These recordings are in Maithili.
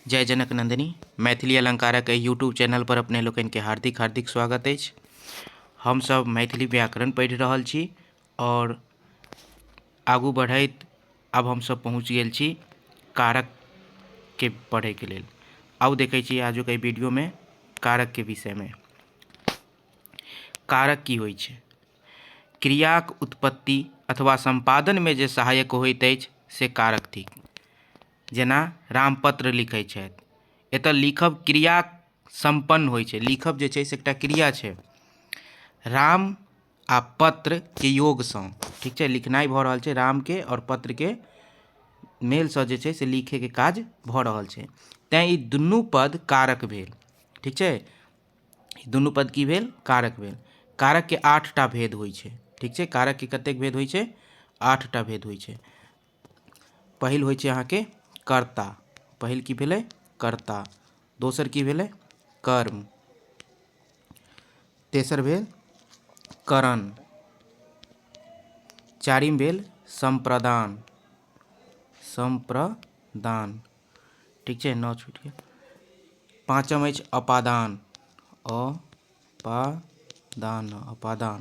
जय जनक नंदिनी मैथिली अलंकारक यूट्यूब चैनल पर अपने लोकनि के हार्दिक हार्दिक स्वागत अछि। हम सब मैथिली व्याकरण पढ़ि रहल छी और आगू बढ़ैत अब हम सब पहुँच गेल छी कारक के पढ़े के लेल। आउ देखै छी आजुक एहि वीडियो में कारक के विषय में। कारक की होइ छै? क्रियाक उत्पत्ति अथवा संपादन में जे सहायक होइत अछि से कारक थिक। जेना रामपत्र लिखै छथि, एतऽ लिखब क्रिया संपन्न होइ छै। लिखब जे छै से एकटा क्रिया छै। राम आ पत्र के योग सँ, ठीक छै, लिखनाइ भऽ रहल छै राम के और पत्र के मेल सँ जे छै से लिखे के काज भऽ रहल छै। तैं ई दुनू पद कारक भेल, ठीक छै। ई दुनू पद की भेल? कारक भेल। कारक के 8 टा भेद होइ छै, ठीक छै। कारक के कतेक भेद होइ छै? 8 टा भेद होइ छै। पहिल होइ छै अहाँके कर्ता। पहिल की भेलै? कर्ता। दोसर की भेलै? कर्म। तेसर भेल करण। चारिम भेल संप्रदान। संप्रदान, ठीक छै, 9 छूटि गेल। पाँचम अछि अपादान। अपादान, अपादान।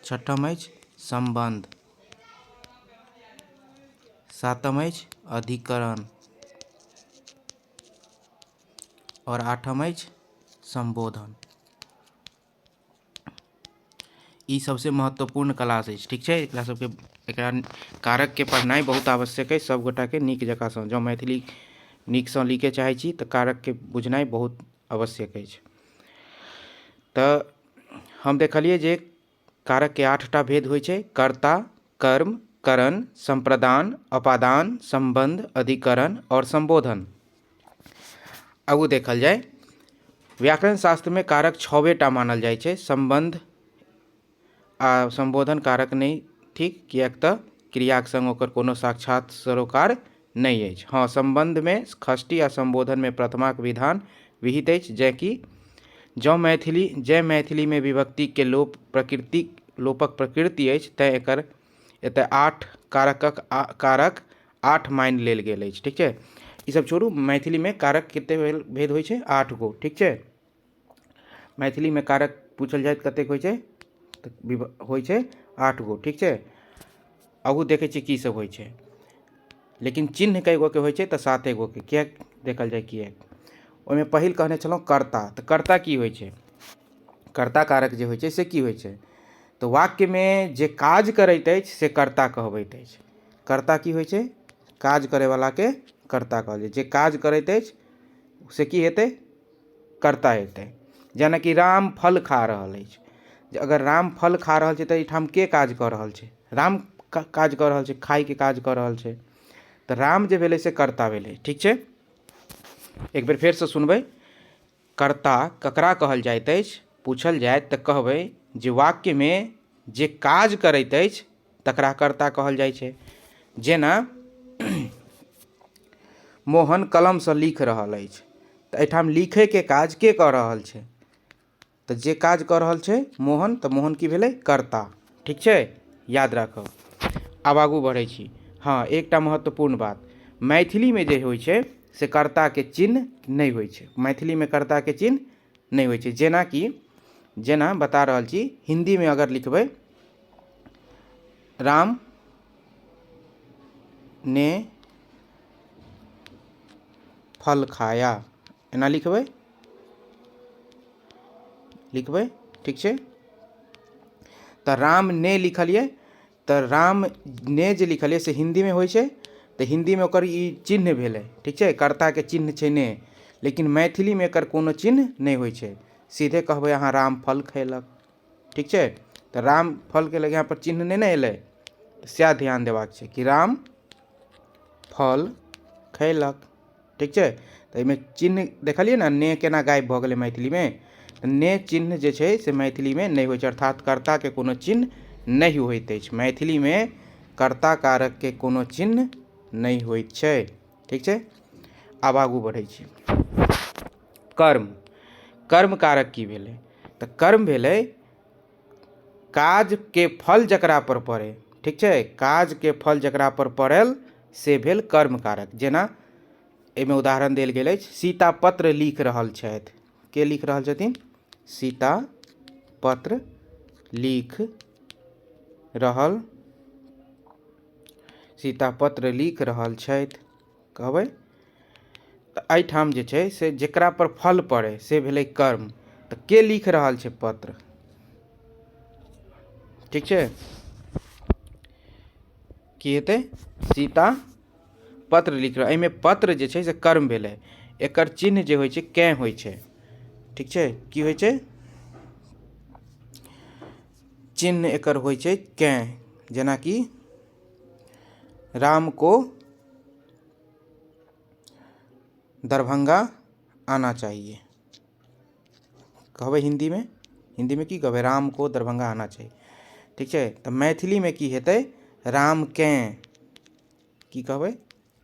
छठम अछि संबंध। सातम अछि अधिकरण और आठम अछि संबोधन। ई सबसे महत्वपूर्ण क्लास अछि, ठीक छै। एकरा सबके एकरा कारक के पढ़नाइ बहुत आवश्यक अछि सब गोटा के नीक जकाँ सँ। जँ मैथिली नीक सँ लिखे चाहै छी तऽ कारक के बुझनाइ बहुत आवश्यक अछि। तऽ हम देखलिए जे कारक के 8 टा भेद होइ छै। कर्ता, कर्म, करण, संप्रदान, अपादान, संबंध, अधिकरण और संबोधन। आगू देखल जाय, व्याकरण शास्त्र में कारक 6 टा मानल जाइ छै। संबंध आ संबोधन कारक नहीं ठीक, किएक तऽ क्रियाक संग ओकर कोनो साक्षात सरोकार नहीं अछि। हाँ, संबंध में षष्ठी आ संबोधन में प्रथमाक विधान विहित अछि। जँ मैथिली में विभक्ति के लोपक प्रकृति अछि तैं एकर एतय 8 कारक 8 मानि लेल गेल अछि, ठीक छै। ई सब छोड़ू, मैथिली में कारक कते भेद होइ छै? 8 गो, ठीक छै। मैथिली में कारक पूछल जाए कतेक होइ छै? तऽ होइ छै 8 गो, ठीक छै। आगू देखै छी की सब होइ छै। लेकिन चिन्ह कई गो के होइ छै? तऽ 7 गो के। किएक? देखल जाए किएक। ओहिमे पहिल कहने छलहुँ कर्ता। तऽ कर्ता की होइ छै? कर्ता कारक जे होइ छै से की होइ छै? तऽ वाक्य में जे काज करैत अछि से कर्ता कहबैत अछि। कर्ता की होइ छै? काज करैवला के कर्ता कहल जाइ छै। जे काज करैत अछि से की हेतै? कर्ता हेतै। जेना कि राम फल खा रहल अछि। अगर राम फल खा रहल छै तऽ एहिठाम के काज कऽ रहल छै? राम काज कऽ रहल छै, खाय के काज कऽ रहल छै। तऽ राम जे भेलै से कर्ता भेलै, ठीक छै। एक बेर फेर से सुनबै। कर्ता ककरा कहल जाइत अछि? पूछल जाय तऽ कहबै जे वाक्य में जे काज करैत अछि तकरा कर्ता कहल जाइ छै। जेना मोहन कलम सँ लिख रहल अछि, तऽ एहिठाम लिखै के काज के कऽ रहल छै? तऽ जे काज कऽ रहल छै मोहन, तऽ मोहन की भेलै? कर्ता, ठीक छै। याद राखब। आब आगू बढ़ै छी। हाँ, एकटा महत्वपूर्ण बात, मैथिली में जे होइ छै से कर्ता के चिन्ह नहीं होइ छै। मैथिली में कर्ता के चिन्ह नहीं होइ छै। जेना बता रहल छी, हिंदी में अगर लिखबै राम ने फल खाया, एना लिखबै, ठीक छै। तऽ राम ने लिखलिए, तऽ राम ने जे लिखलिए से हिंदी में होइ छै। तऽ हिंदी में ओकर ई चिन्ह भेलै, ठीक छै। कर्ता के चिन्ह छै ने। लेकिन मैथिली में एकर कोनो चिन्ह नहीं होइ छै। सीधे कहबै अहाँ राम फल खैलक, ठीक छै। तऽ राम फल के लगे यहाँ पर चिन्ह नहीं ने एलै। सएह ध्यान देबाक छै कि राम फल खैलक, ठीक छै। तऽ एहिमे चिन्ह देखलिए ने केना गायब भऽ गेलै मैथिली में। ने चिन्ह जे छै से मैथिली में नहीं होइ छै, अर्थात कर्ता के कोनो चिन्ह नहीं होइत अछि। मैथिली में कर्ता कारक के कोनो चिन्ह नहीं होइत छै, ठीक छै। आब आगू बढ़ै छी। कर्म। कर्म कारक की भेलै? तऽ कर्म भेलै काज के फल जकरा पर पड़े, ठीक छै। काज के फल जकरा पर पड़ल से भेल कर्म कारक। जेना एहिमे उदाहरण देल गेल अछि, सीता पत्र लिख रहल छथि। के लिख रहल छथिन? सीता पत्र लिख रहल, सीता पत्र लिख रहल छथि कहबै। तऽ एहिठाम जे छै से जेकरा पर फल पड़े से भेलै कर्म। तऽ के लिख रहल छै? पत्र। ठीक छै, की हेतै? सीता पत्र लिख रहल। एहिमे पत्र जे छै से कर्म भेलै, एकर चिन्ह जे होइ छै कैं होइ छै। ठीक छै, की होइ छै? चिन्ह एकर होइ छै कैं। जेनाकि राम को दरभंगा आना चाहिए कहबै हिंदी में की कहबै? राम को दरभंगा आना चाहिए। ठीक छै, तऽ मैथिली में की हेतै? राम केँ। की कहबै?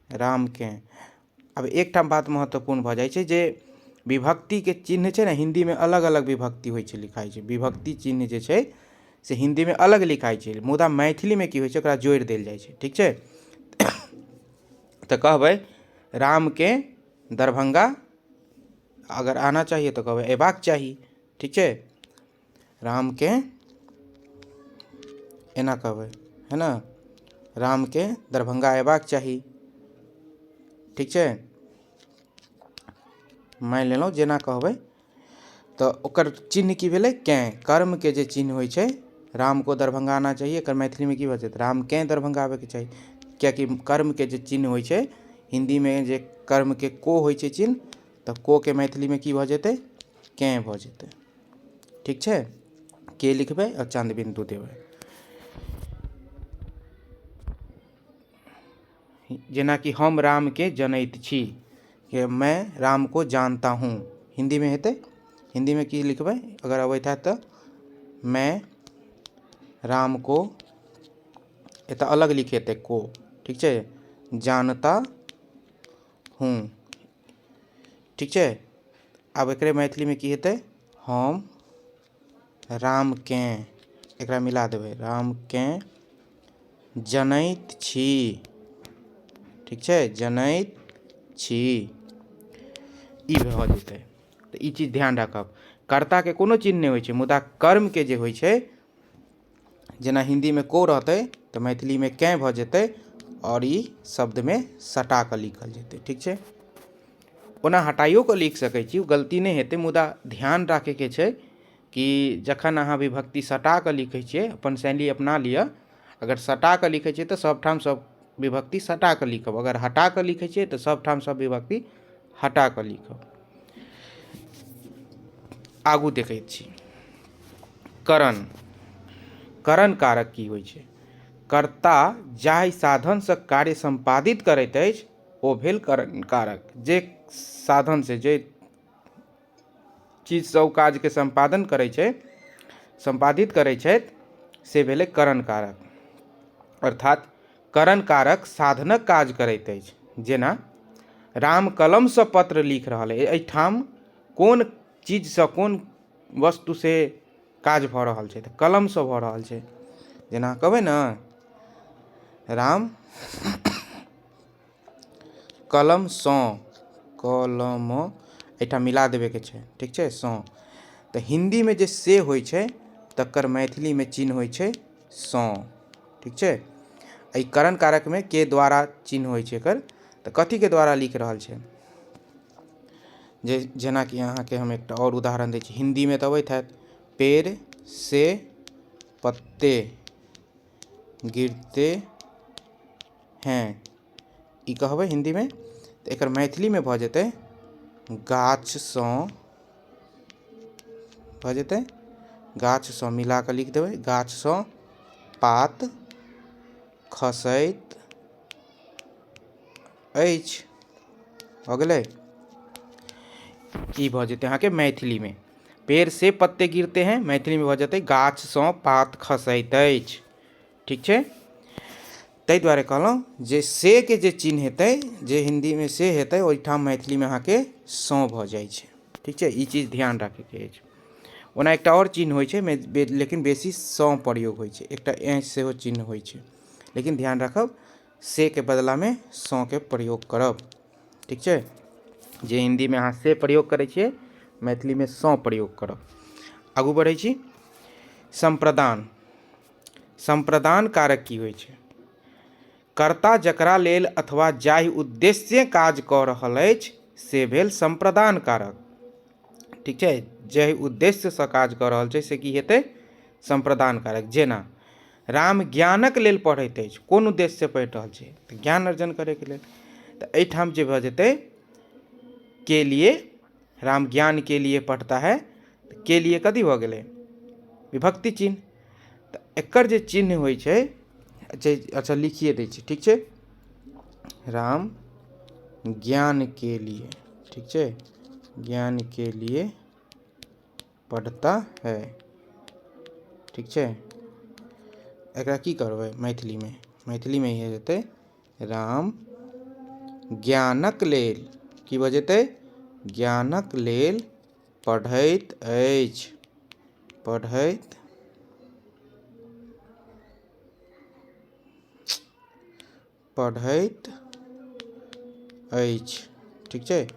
राम केँ। अब एकटा बात महत्वपूर्ण भऽ जाइ छै जे विभक्ति के चिन्ह छै ने, हिंदी में अलग अलग विभक्ति होइ छै, लिखाइ छै। विभक्ति चिन्ह जे छै से हिंदी में अलग लिखाइ छै, मुदा मैथिली में की होइ छै? ओकरा जोड़ि देल जाइ छै। ठीक छै, तऽ कहबै राम के दरभंगा अगर आना चाहिए तो कहबै एबाक चाही। ठीक छै, राम के एना कहबै, है ना? राम के दरभंगा एबाक चाही। ठीक छै, मानि लेलहुँ जेना कहबै। तऽ ओकर चिन्ह की भेलै? कैं। कर्म के जे चिन्ह होइ छै, राम को दरभंगा आना चाहिए, एकर मैथिली में की भऽ जेतै? राम केँ दरभंगा आबैके चाही। कियाकि कर्म के जे चिन्ह होइ छै, हिंदी में जे कर्म के को होइ छै चिन्ह, तऽ को के मैथिली में की भऽ जेतै? कैं भऽ जेतै। ठीक छै, के लिखबै और चांद बिंदु देबै। जेना कि हम राम के जनैत छी, कि मैं राम को जानता हूँ। हिंदी में हेतै? हिंदी में की लिखबै अगर अबैत हैत तऽ? मैं राम को, एतऽ अलग लिखेतै को। ठीक छै, जानता हूँ। ठीक छै, आब एकरे मैथिली में की हेतै? हम राम केँ, एकरा मिला देबै, राम केँ जनैत छी। ठीक छै, जनैत छी, ई भऽ जेतै। तऽ ई चीज ध्यान राखब। कर्ता के कोनो चिन्ह नहीं होइ छै, मुदा कर्म के जे होइ छै, जेना हिंदी में को रहतै तऽ मैथिली में कैं भऽ जेतै, और ई शब्द में सटा कऽ लिखल जेतै। ठीक छै, ओना हटाइयो कऽ लिख सकै छी, गलती नहीं हेतै, मुदा ध्यान राखे के छै कि जखन अहाँ विभक्ति सटा कऽ लिखै छियै, अपन शैली अपना लिअ। अगर सटा कऽ लिखै छियै तऽ सबठाम सब विभक्ति सटा कऽ लिखब, अगर हटा कऽ लिखै छियै तऽ सबठाम सब विभक्ति हटा कऽ लिखब। आगू देखैत छी, करण। करण कारक की होइ छै? कर्ता जाहि साधन से कार्य संपादित करैत अछि ओ भेल करण कारक। जे साधन से, जे चीज से ओ काज के संपादन करै छै, संपादित करै छथि, से भेलै करण कारक। अर्थात करण कारक साधनक काज करैत अछि। जेना राम कलम से पत्र लिख रहल अछि, एहिठाम कोन चीज से, कोन वस्तु से काज भऽ रहल छै? तऽ कलम से भऽ रहल छै। जेना कहबै ने राम कलम सँ, कलम एहिठाम मिला देबे के छै। ठीक छै, सँ। तऽ हिंदी में जे से होइ छै, तकर मैथिली में चिन्ह होइ छै सँ। ठीक छै, एहि करण कारक में के द्वारा चिन्ह होइ छै एकर, तऽ कथी के द्वारा लिख रहल छै? जेना कि अहाँके हम एकटा और उदाहरण दै छी। हिंदी में तऽ अबैत हैत, पेड़ से पत्ते गिरते हैं, ई कहबै हिंदी में। तऽ एकर मैथिली में भऽ जेतै गाछ सँ, भऽ जेतै गाछ सँ, मिला कऽ लिख देबै, गाछ सँ पात खसैत अछि। भऽ गेलै? ई भऽ जेतै अहाँके मैथिली में। पेड़ से पत्ते गिरते हैं, मैथिली में भऽ जेतै गाछ सँ पात खसैत अछि। ठीक छै, ताहि दुआरे कहलहुँ जे से के जे चिन्ह हेतै, जे हिंदी में से हेतै, ओहिठाम मैथिली में अहाँके सँ भऽ जाइ छै। ठीक छै, ई चीज ध्यान राखैके अछि। ओना एकटा और चिन्ह होइ छै, लेकिन बेसी सँ प्रयोग होइ छै। एकटा एँ सेहो चिन्ह होइ छै, लेकिन ध्यान राखब से के बदला में सँ के प्रयोग करब। ठीक छै। जे हिंदी में अहाँ से प्रयोग करै छियै, मैथिली में सँ प्रयोग करब। आगू बढ़ै छी। संप्रदान। संप्रदान कारक की होइ छै? कर्ता जकरा लेल अथवा जाहि उद्देश्य काज कऽ रहल अछि से भेल संप्रदान कारक। ठीक छै, जाहि उद्देश्य से काज कऽ रहल छै से की हेतै? संप्रदान कारक। जेना राम ज्ञानक लेल पढ़ैत अछि, कोन उद्देश्य से पढ़ि रहल छै? तऽ ज्ञान अर्जन करैके लेल। तऽ एहिठाम जे भऽ जेतै के लिए, राम ज्ञान के लिए पढ़ता है, तऽ के लिए कथी भऽ गेलै? विभक्ति चिन्ह। तऽ एकर जे चिन्ह होइ छै, अच्छा लिखिए दै छी, ठीक छै। राम ज्ञान के लिए, ठीक छै, ज्ञान के लिए पढ़ता है, ठीक छै। एकरा की करबै मैथिली में? मैथिली में ये जेतै राम ज्ञानक लेल, की भऽ जेतै? ज्ञानक लेल पढ़ैत अछि, पढ़ैत अछि, ठीक छै।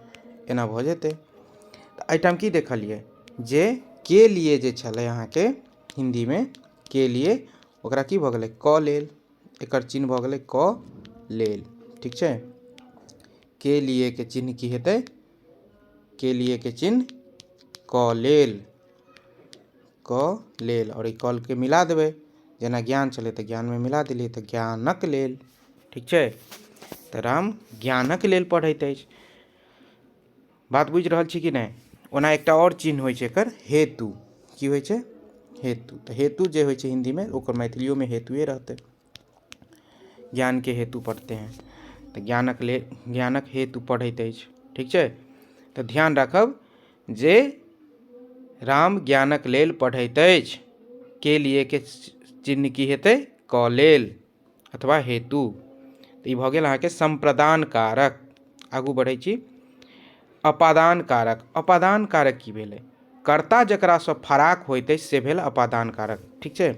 एना भऽ जेतै। तऽ एहिठाम की देखलिए जे के लिए जे छलै अहाँके हिंदी में के लिए, ओकरा की भऽ गेलै? क लेल। एकर चिन्ह भऽ गेलै क लेल, ठीक छै। के लिए के चिन्ह की हेतै? के लिए के चिन्ह क लेल, क लेल। और ई क के मिला देबै, जेना ज्ञान छलै तऽ ज्ञान में मिला देलियै, तऽ ज्ञानक लेल, ठीक छै। तऽ राम ज्ञानक लेल पढ़ैत अछि। बात बुझि रहल छी कि नहीं? ओना एकटा और चिन्ह होइ छै एकर, हेतु। की होइ छै? हेतु। तऽ हेतु जे होइ छै हिंदी में, ओकर मैथिलियों में हेतुए रहतै। ज्ञान के हेतु पढ़ते हैं, तऽ ज्ञानक हेतु पढ़ैत अछि, ठीक छै। तऽ ध्यान राखब जे राम ज्ञानक लेल पढ़ैत अछि, के लिए के चिन्ह की हेतै? क लेल अथवा हेतु। तऽ ई भऽ गेल अहाँके संप्रदान कारक। आगू बढ़ै छी। अपादान कारक। अपादान कारक की भेलै? कर्ता जकरा सँ फराक होइत अछि से भेल अपादान कारक, ठीक छै।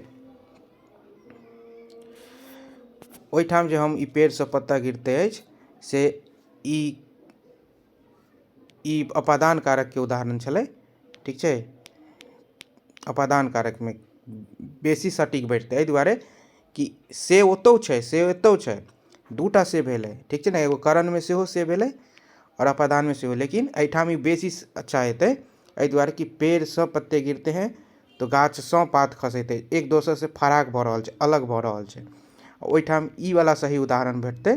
ओहिठाम जे हम ई पेड़ से पत्ता गिरते अछि, से ई अपादान कारक के उदाहरण छलै, ठीक छै। अपादान कारक में बेसी सटीक बैठतै, एहि दुआरे कि से ओतौ छै, से एतौ छै, दूटा से भेलै, ठीक छै ने। एगो करण में सेहो से भेलै और अपादान में सेहो, लेकिन एहिठाम ई बेसी अच्छा हेतै, एहि दुआरे कि पेड़ से पत्ते गिरते हैं तो गाछ सँ पात खसैत अछि, एक दोसर से फराक भऽ रहल छै, अलग भऽ रहल छै। ओहिठाम ई वाला सही उदाहरण भेटतै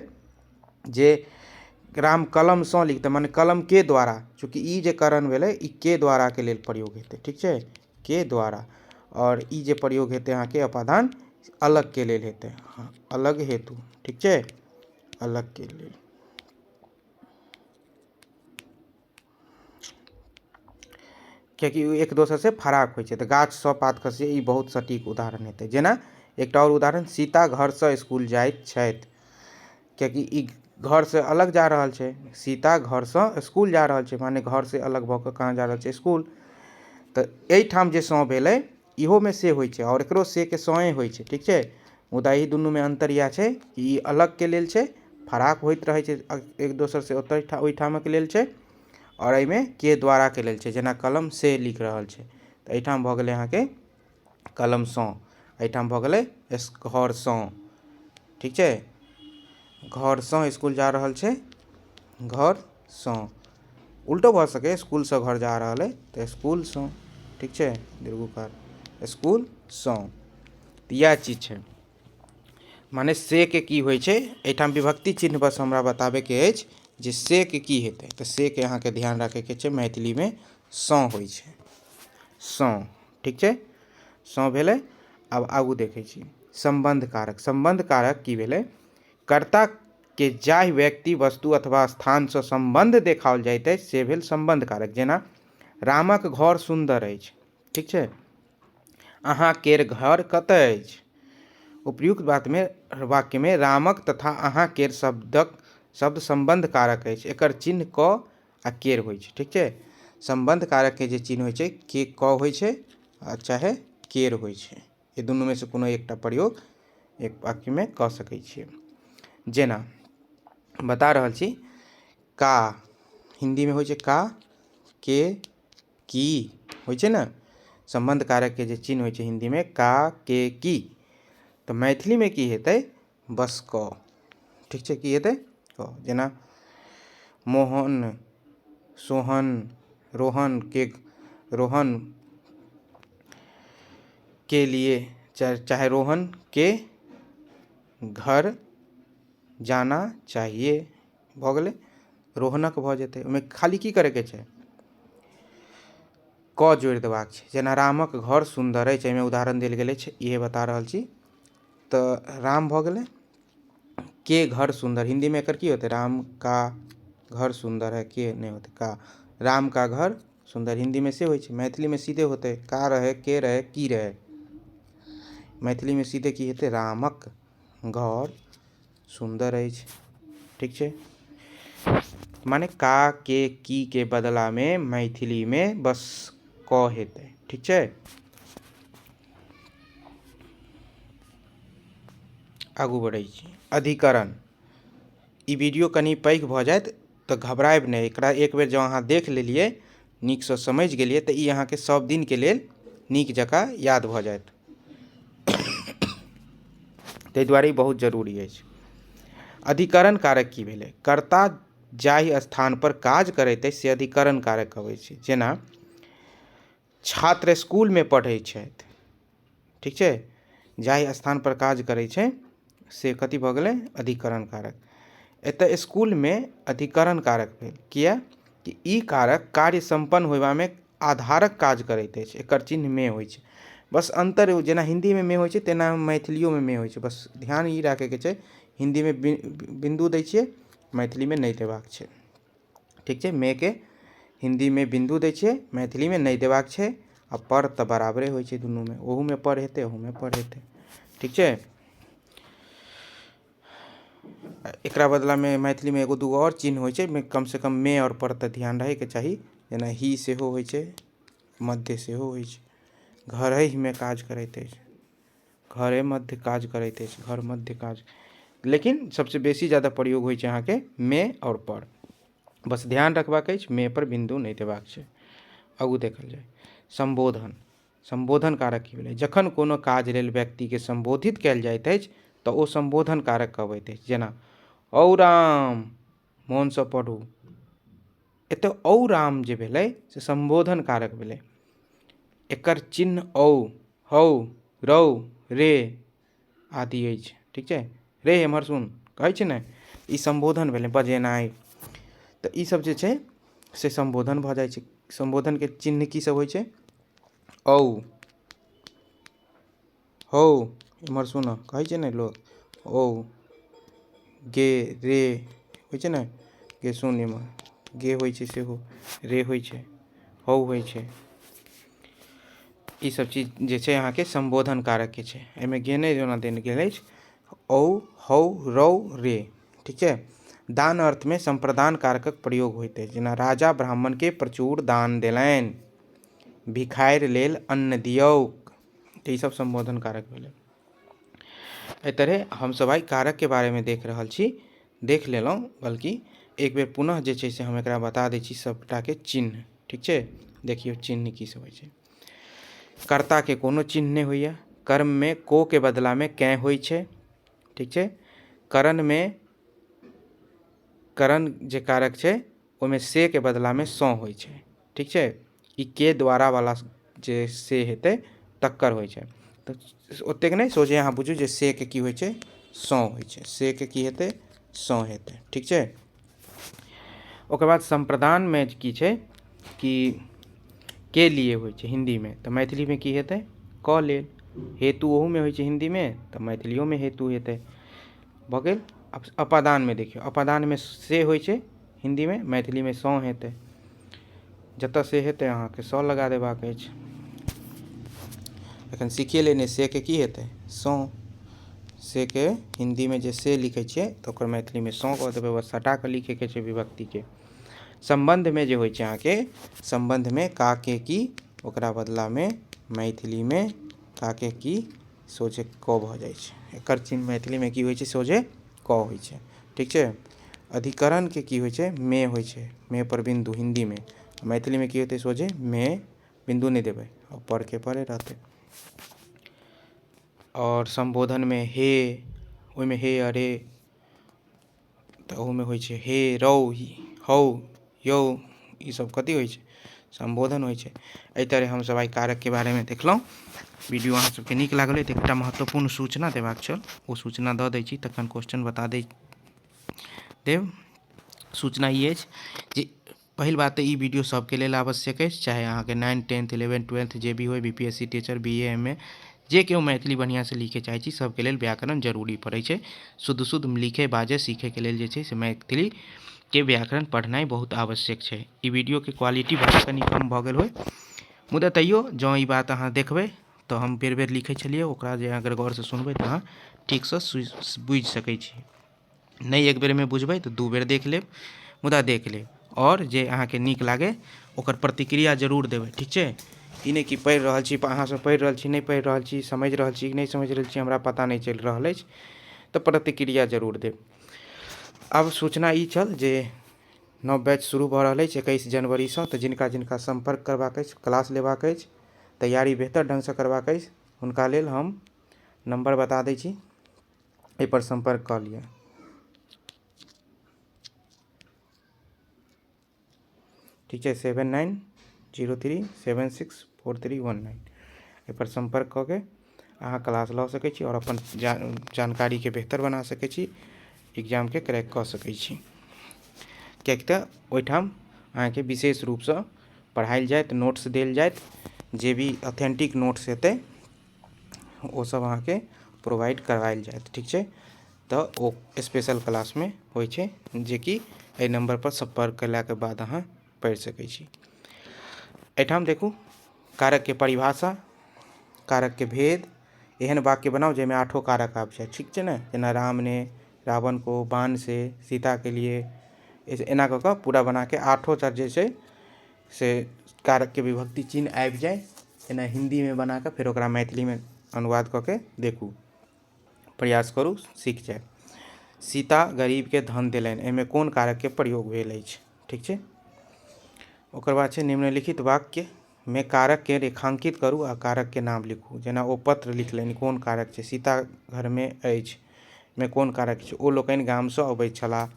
जे राम कलम सँ लिखतै, माने कलम के द्वारा, चूँकि ई जे करण भेलै ई के द्वारा के लेल प्रयोग हेतै, ठीक छै, के द्वारा। और ई जे प्रयोग हेतै अहाँके अपादान, अलग के लेल हेतै, हाँ, अलग हेतु, ठीक छै, अलग के लेल। कियाकि एक दोसर से फराक होइ छै, तऽ गाछ सँ पात खसैए, ई बहुत सटीक उदाहरण हेतै। जेना एकटा और उदाहरण, सीता घर सँ स्कूल जाइत छथि, कियाकि ई घर से अलग जा रहल छै, सीता घर सँ स्कूल जा रहल छै, माने घर से अलग भऽ कऽ कहाँ जा रहल छै? स्कूल। तऽ एहिठाम जे सँ भेलै, इहो में से होइ छै और एकरो से के सए होइ छै, ठीक छै। मुदा ई दुनू में अंतर इएह छै कि ई अलग के लेल छै, फराक होइत रहै छै एक दोसर से, ओहिठामक लेल छै, और एहि में के द्वारा के लेल छै। जेना कलम से लिख रहल छै, तऽ एहिठाम भऽ गेलै अहाँके कलम सँ, एहिठाम भऽ गेलै घर सँ, ठीक छै। घर सँ स्कूल जा रहल छै, घर सँ। उल्टो भऽ सकै, स्कूल सँ घर जा रहल है तऽ स्कूल सँ, ठीक छै, दीर्घोकार, स्कूल सँ। तऽ इएह चीज छै, माने से के की होइ छै? एहिठाम विभक्ति चिन्ह बस हमरा बताबे के अछि जे से के की हेतै। तऽ से के अहाँके ध्यान राखे के छै, मैथिली में सँ होइ छै, सँ, ठीक छै, सँ भेलै। आब आगू देखै छी। संबंध कारक। संबंध कारक की भेलै? कर्ता के जाहि व्यक्ति, वस्तु अथवा स्थान सँ संबंध देखाओल जाइत अछि से भेल संबंध कारक। जेना रामक घर सुंदर अछि, ठीक छै, अहाँ केर घर कतय अछि? उपयुक्त वाक्य में रामक तथा अहाँ केर शब्द संबंध कारक अछि, एकर चिन्ह क आ केर होइ छै, ठीक छै। संबंध कारक के जे चिन्ह होइ छै, के क होइ छै आ चाहे केर होइ छै, ये दुनू में से कोनो एकटा प्रयोग एक वाक्य में कऽ सकै छियै। जेना बता रहल छी, का, हिंदी में होइ छै का, के, की होइ छै ने, संबंध कारक के जे चिन्ह होइ छै हिंदी में का, के, की, तो मैथिली में की हेतै बस क। ठीक छै, की हेतै क। जेना मोहन, सोहन, रोहन के लिए, चाहे रोहन के घर जाना चाहिए, भ गेलै, रोहनक भ जेतै। ओहिमे खाली की करे के छै, क जोड़ि देबाक छै। जेना रामक घर सुंदर अछि, एहिमे उदाहरण देल गेल छै, इहे बता रहल छी। तऽ राम भ गेलै, के घर सुंदर, हिंदी में एकर की होते, राम का घर सुंदर है, के नहीं होते का, राम का घर सुंदर हिंदी में से होइ छै। मैथिली में सीधे होते का रहे, के रहे, की रहे, मैथिली में सीधे की हेतै रामक घर सुंदर अछि। ठीक छै, माने का, के, की के बदला में मैथिली में बस क हेतै। ठीक छै, आगू बढ़ै छी। अधिकरण, ई वीडियो कनी पैघ भ जायत तऽ घबराएब नहि। एकरा एक बेर जँ अहाँ देख लेलियै, नीकसँ समझि गेलियै, तऽ ई अहाँके सब दिन के लेल नीक जकाँ याद भ जायत। ताहि दुआरे ई बहुत जरूरी अछि। अधिकरण कारक की भेलै, कर्ता जाहि स्थान पर काज करैत अछि से अधिकरण कारक अबै छै। जेना छात्र स्कूल में पढ़ै छथि, ठीक छै, जाहि स्थान पर काज करै छै से कथी भऽ गेलै अधिकरण कारक। एतऽ स्कूल में अधिकरण कारक भेल, किया कि ई कारक कार्य संपन्न होयबा में आधारक काज करैत अछि, एकर चिन्ह में होइ छै। बस अंतर जेना हिंदी में होइ छै तेना मैथिलियो में होइ छै। बस ध्यान ई राखे के छै, हिंदी में बिंदु दै छियै, मैथिली में नहीं देबाक छै। ठीक छै, मे के हिंदी में बिंदु दै छियै, मैथिली में नहीं देबाक छै। आ पर तऽ बराबरे होइ छै दुनू में, ओहू में पर हेतै, ओहू में पर हेतै। ठीक छै, एकरा बदला में मैथिली में एगो दूगो और चिन्ह होइ छै, कम से कम मे और पर तऽ ध्यान रहे के चाही। जेना ही सेहो होइ छै, मध्य सेहो होइ छै। घरहि में काज करैत अछि, घरे मध्य काज करैत अछि, घर मध्य काज, लेकिन सबसे बेसी ज़्यादा प्रयोग होइ छै अहाँके मे और पर। बस ध्यान रखबाक अछि, मे पर बिंदु नहीं देबाक छै। आगू देखल जाय, संबोधन, संबोधन कारक की भेलै, जखन कोनो काज लेल व्यक्ति के संबोधित कयल जाइत अछि तऽ ओ संबोधन कारक कहबैत अछि। जेना औ राम, मोन सँ पढ़ू, एतऽ औ राम जे भेलै से संबोधन कारक भेलै। एकर चिन्ह औ, हौ, रौ, रे आदि अछि। ठीक छै, रे एम्हर सुन कहै छै ने, ई संबोधन भेलै, बजेनाइ। तऽ ई सब जे छै से संबोधन भऽ जाइ छै। संबोधन के चिन्ह की सब होइ छै, औ, हौ एम्हर सुन कहै छै ने लोग, औ, गे, रे होइ छै ने, गे सुन एम्हर, गे होइ छै सेहो, रे होइ छै, हौ होइ छै। ई सब चीज जे छै अहाँके संबोधन कारक के छै। एहिमे गे नहि जेना देल गेल अछि, औ, हौ, रौ, रे। ठीक छै, दान अर्थ में संप्रदान कारकक प्रयोग होइत अछि। जेना राजा ब्राह्मण के प्रचुर दान देलनि, भिखारि लेल अन्न दियौक, ई सब संबोधन कारक भेलै। एहि तरह हम सब आइ कारक के बारे में देख रहल छी, देख लेलहुँ, बल्कि एक बेर पुनः जे छै से हम एकरा बता दै छी सबटा के चिन्ह। ठीक छै, देखियौ चिन्ह की सब होइ छै। कर्ता के कोनो चिन्ह नहीं होइए, कर्म में को के बदला में कै होइ छै। ठीक छै, करण में, करण जे कारक छै ओहिमे से के बदला में सौ होइ छै। ठीक छै, ई के द्वारा वाला जे से हेतै तक्कर होइ छै। तऽ ओतेक नहीं, सोझे अहाँ बुझू जे से के की होइ छै, सौ होइ छै, से के की हेतै, सौ हेतै। ठीक छै, ओकर बाद संप्रदान में की छै कि के लिए होइ छै हिंदी में, तऽ मैथिली में की हेतै क लेल। हेतु ओहू में होइ छै हिंदी में, तऽ मैथिलियों में हेतु हेतै। भऽ गेल। अब अपादान में देखियौ, अपादान में से होइ छै हिंदी में, मैथिली में सौ हेतै। जतऽ से हेतै अहाँके सौ लगा देबाक अछि। एखन सीखिए लेने से के की हेतै, सौ। से के हिंदी में जे से लिखै छियै तऽ ओकर मैथिली में सौ कऽ देबै, बस हटा कऽ लिखे के छै विभक्ति के। संबंध में जे होइ छै अहाँके, संबंध में का के की, ओकरा बदला में मैथिली में का के की सोझे क भऽ जाइ छै। एकर चिन्ह मैथिली में की होइ छै, सोझे क होइ छै। ठीक छै, अधिकरण के की होइ छै मे होइ छै, मे पर बिंदु हिंदी में, मैथिली में की होते सोझे मे बिंदु नहीं देबै और पर के परे रहते। और संबोधन में हे, ओहि में हे अरे, तो ओहू में होइ छै हे रौ हौ यौ, ई सब कथी होइ छै संबोधन होइ छै। एहि तरह हम सब आई कारक के बारे में देखलहुँ। वीडियो अहाँ सबके नीक लागल है तो एकटा महत्वपूर्ण सूचना देबाक छल, ओ सूचना दऽ दै छी तखन क्वेश्चन बता देब। सूचना ई अछि जे पहिल बात तऽ ई वीडियो सबके लेल आवश्यक अछि, चाहे अहाँके 9th 10th 11th 12th जे भी होइ, BPSC टीचर BA MA जे केओ मैथिली बढ़िया से लिखे चाहे छी सबके लेल व्याकरण जरूरी पड़ै छै। शुद्ध शुद्ध लिखे बाजे सीखे के लेल जे छै से मैथिली के व्याकरण पढ़नाइ बहुत आवश्यक छै। ई वीडियो के क्वालिटी बहुत कनि कम भऽ गेल होइ, मुदा तैयो जँ ई बात अहाँ देखबै तो हम बेर बेर लिखे छलिए, ओकरा जे अगर गौर से सुनबै तो अहाँ ठीक से बुझि सकै छी। नहीं एक बेर में बुझबै तो 2 बेर देख लेब, मुदा देख लेब और जे अहाँके नीक लागे ओकर प्रतिक्रिया जरूर देबै, ठीक छै। ई नहीं कि पढ़ि रहल छी, अहाँ सब पढ़ि रहल छी, नहीं पढ़ि रहल छी, समझ रहल छी कि नहीं समझ रहल छी, हमरा पता नहीं चलि रहल अछि, तो प्रतिक्रिया जरूर देब। अब सूचना ई छल जे नव बैच शुरू भऽ रहल अछि 21 जनवरी से, तो जिनका जिनका संपर्क करबाक अछि, क्लास लेबाक अछि, तैयारी बेहतर ढंग से करबाक अछि, हुनका लेल हम नंबर बता दै छी, एहि पर संपर्क कऽ लिअ। ठीक है 7903764319 एहि पर संपर्क कऽ के अहाँ क्लास लऽ सकै छी और अपन जानकारी के बेहतर बना सकै छी, एग्जाम के क्रैक कऽ सकै छी। किएक तऽ ओहिठाम अहाँके विशेष रूप से पढ़ायल जायत, नोट्स देल जायत, जे भी ऑथेंटिक नोट्स हेतै ओ सब अहाँके प्रोवाइड करवायल जायत, ठीक छै। तो ओ स्पेशल क्लास में होइ छै, जे कि एहि नंबर पर संपर्क कयला के बाद अहाँ पढ़ि सकै छी। एहिठाम देखू कारक के परिभाषा, कारक के भेद, एहन वाक्य बनाओ जाहिमे 8 कारक आबि जाए, ठीक छै ने। जेना राम ने रावण को बाण से, सीता के लिए, एना कऽ कऽ पूरा बना के 8 टा जे छै से कारक के विभक्ति चिन्ह आबि जाए, एना हिंदी में बना के फिर ओकरा मैथिली में अनुवाद कऽ के देखू, प्रयास करू, सीख जाए। सीता गरीब के धन देलनि, एहिमे कोन कारक के प्रयोग भेल अछि, ठीक छै। ओकर बाद छै निम्नलिखित वाक्य में कारक के रेखांकित करू आ कारक के नाम लिखू। जेना ओ पत्र लिखलनि, कोन कारक छै, सीता घर में अछि में कोन कारक छै, ओ लोकनि गाम से अबैत छलाह,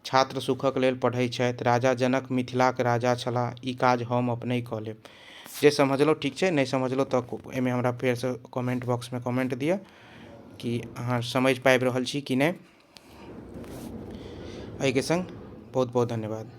छात्र सुखक लेल पढ़ै छथि, राजा जनक मिथिलाक राजा छलाह, ई काज हम अपने कऽ लेब। जे समझलहुँ ठीक छै, नहीं समझलहुँ तो एहिमे हमरा फेर से कमेंट बॉक्स में कमेंट दिअ कि अहाँ समझ पाबि रहल छी कि नहीं। एहि के संग बहुत बहुत धन्यवाद।